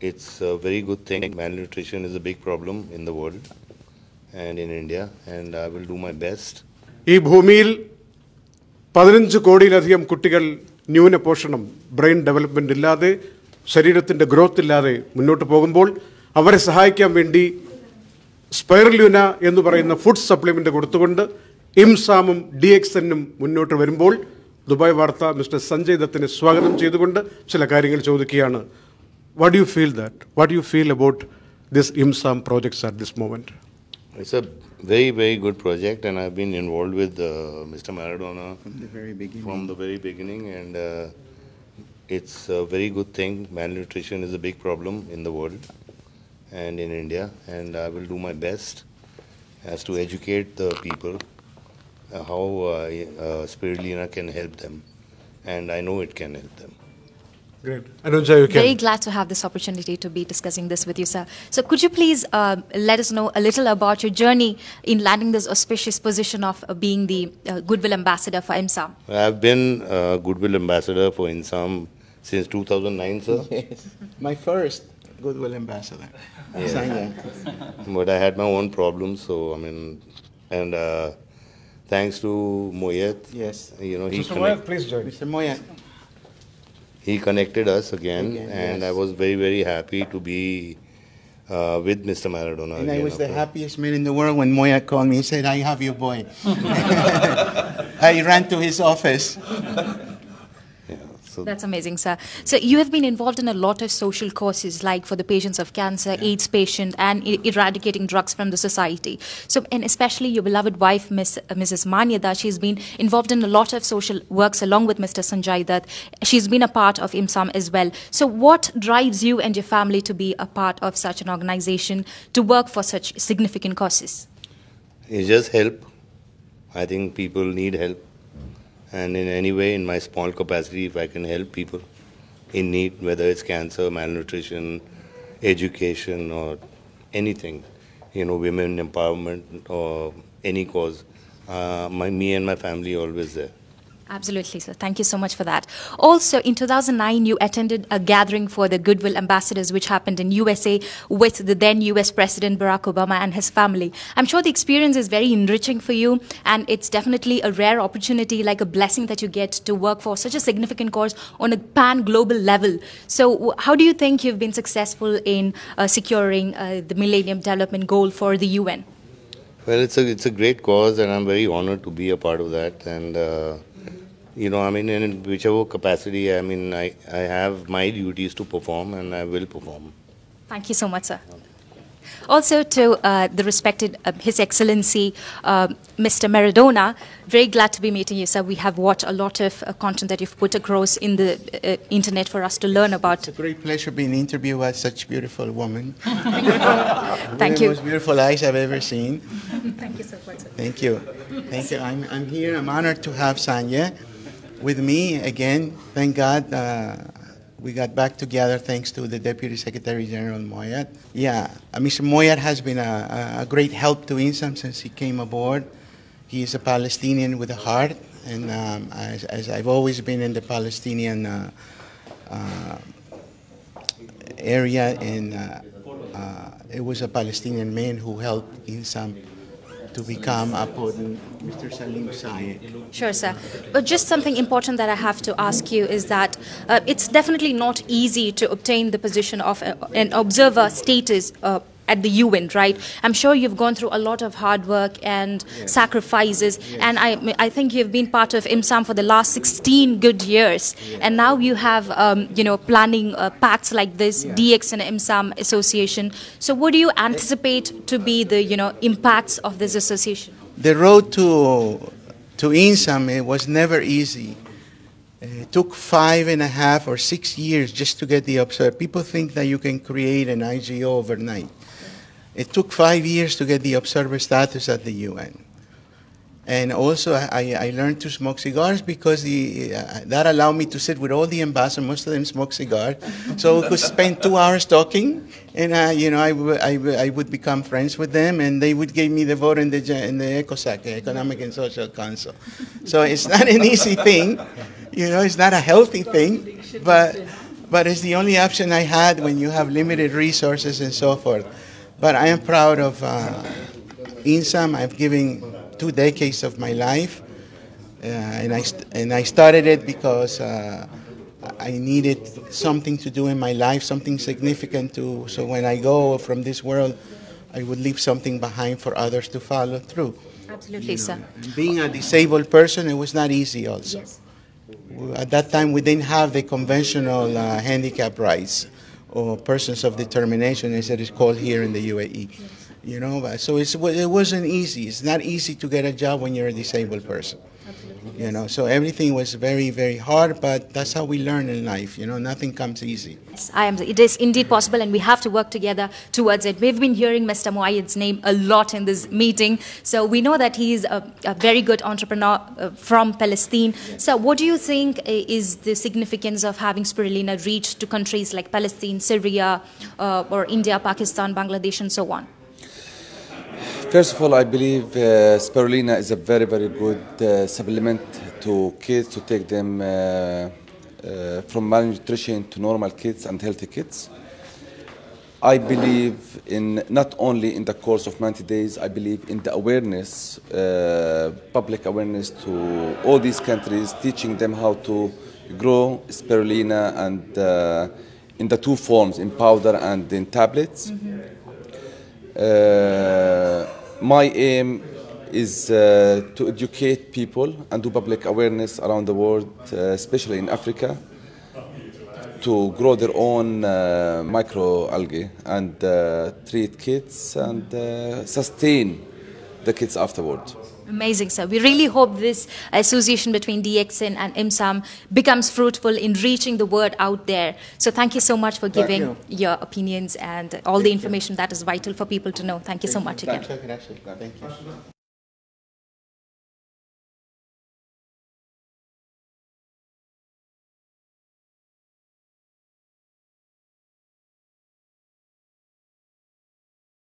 it's a very good thing. Malnutrition is a big problem in the world and in India, and I will do my best. ഈ ഭൂമിയിൽ 15 കോടിയിലധികം കുട്ടികൾ ന്യൂനപോഷണം, brain development ഇല്ലാതെ, ശരീരത്തിൻ്റെ growth ഇല്ലാതെ മുന്നോട്ട് പോകുമ്പോൾ അവരെ സഹായിക്കാൻ വേണ്ടി സ്പൈറലൂന എന്ന് പറയുന്ന ഫുഡ് സപ്ലിമെൻ്റ് കൊടുത്തുകൊണ്ട് ഇംസാമും DXNും മുന്നോട്ട് വരുമ്പോൾ ദുബായ് വാർത്ത മിസ്റ്റർ സഞ്ജയ് ദത്തിനെ സ്വാഗതം ചെയ്തുകൊണ്ട് ചില കാര്യങ്ങൾ ചോദിക്കുകയാണ്. What you feel that? What you feel about this ഇംസാം projects at this moment? It's a very, very good project, and I've been involved with Mr. Maradona from the very beginning, and it's a very good thing. Malnutrition is a big problem in the world and in India, and I will do my best as to educate the people how spirulina can help them, and I know it can help them. Great. Anuja, you can. Very glad to have this opportunity to be discussing this with you, sir. So could you please let us know a little about your journey in landing this auspicious position of being the Goodwill Ambassador for IMSAM? I've been Goodwill Ambassador for IMSAM since 2009, sir. Yes, my first Goodwill Ambassador. Yeah. Sanjay. But I had my own problems, so I mean, and thanks to Moyet, Yes. you know, Mr. Moyet, please join. Mr. Moyet. he connected us again, and yes. I was very, very happy to be with Mr. Maradona. And again I was the after. happiest man in the world when Moyet called me. He said, I have your boy. I ran to his office. Yeah, so That's amazing, sir. So you have been involved in a lot of social causes, like for the patients of cancer, AIDS patient, and eradicating drugs from the society. So, and especially your beloved wife, Mrs. Manyada, she's been involved in a lot of social works along with Mr. Sanjay Dutt. She's been a part of IMSAM as well. So what drives you and your family to be a part of such an organization, to work for such significant causes? it's just help. I think people need help. And in any way, in my small capacity, if I can help people in need, whether it's cancer, malnutrition, education, or anything, you know, women empowerment or any cause, me and my family always there. Absolutely, sir. Thank you so much for that. Also, in 2009, you attended a gathering for the Goodwill Ambassadors, which happened in USA with the then US President Barack Obama and his family. I'm sure the experience is very enriching for you, and it's definitely a rare opportunity, like a blessing that you get to work for such a significant cause on a pan-global level. So how do you think you've been successful in securing the Millennium Development Goal for the UN? Well, it's a great cause, and I'm very honored to be a part of that. And you know, I mean, in whichever capacity, I mean, I have my duties to perform, and I will perform. Thank you so much, sir. Also to the respected His Excellency, Mr. Maradona, very glad to be meeting you, sir. We have watched a lot of content that you've put across in the internet for us to learn about. It's a great pleasure being interviewed by such beautiful woman. Thank The you. most beautiful eyes I've ever seen. Thank you so much, sir. Thank you. Thank you. I'm here. I'm honored to have Sanjay with me again. Thank God we got back together thanks to the Deputy Secretary General Moyet. Yeah, Mr. Moyet has been a great help to IMSAM since he came aboard. He is a Palestinian with a heart, and as I've always been in the Palestinian area, and it was a Palestinian man who helped IMSAM to become upon Mr. Salim Sayed. Sure, sir. But just something important that I have to ask you is that it's definitely not easy to obtain the position of an observer status at the UN, right? I'm sure you've gone through a lot of hard work and sacrifices, and I think you've been part of IMSAM for the last 16 good years, and now you have, you know, planning pacts like this, DX and IMSAM association. So what do you anticipate to be the, you know, impacts of this association? The road to IMSAM, it was never easy. It took 5.5 or 6 years just to get the observer. People think that you can create an IGO overnight. It took 5 years to get the observer status at the UN. And also, I learned to smoke cigars because that allowed me to sit with all the ambassadors. Most of them smoke cigars. So we could spend 2 hours talking, and you know, I would become friends with them, and they would give me the vote in the ECOSOC, Economic and Social Council. So it's not an easy thing. You know, it's not a healthy thing, but it's the only option I had when you have limited resources and so forth. But I am proud of INSAM. I've given 2 decades of my life, and I started it because I needed something to do in my life, something significant to, so when I go from this world, I would leave something behind for others to follow through. Absolutely, sir. Being a disabled person, it was not easy also. Yes. At that time, we didn't have the conventional handicap rights or persons of determination, as it is called here in the UAE. Yes. You know, so it wasn't easy. It's not easy to get a job when you're a disabled person. Absolutely. You know, so everything was very, very hard, but that's how we learn in life. You know, nothing comes easy. Yes, it is indeed possible, and we have to work together towards it. We've been hearing Mr. Muayyid's name a lot in this meeting, so we know that he is a very good entrepreneur from Palestine. So what do you think is the significance of having Spirulina reach to countries like Palestine, Syria, or India, Pakistan, Bangladesh, and so on? First of all, I believe spirulina is a very, very good supplement to kids to take them from malnutrition to normal kids and healthy kids. I believe in not only in the course of 90 days, I believe in the awareness, public awareness to all these countries, teaching them how to grow spirulina and in the 2 forms, in powder and in tablets. My aim is to educate people and do public awareness around the world, especially in Africa, to grow their own microalgae and treat kids and sustain the kids afterward. Amazing, sir. We really hope this association between DXN and IMSAM becomes fruitful in reaching the word out there. So thank you so much for giving your opinions and all the information that is vital for people to know. Thank you so much again. Thank you.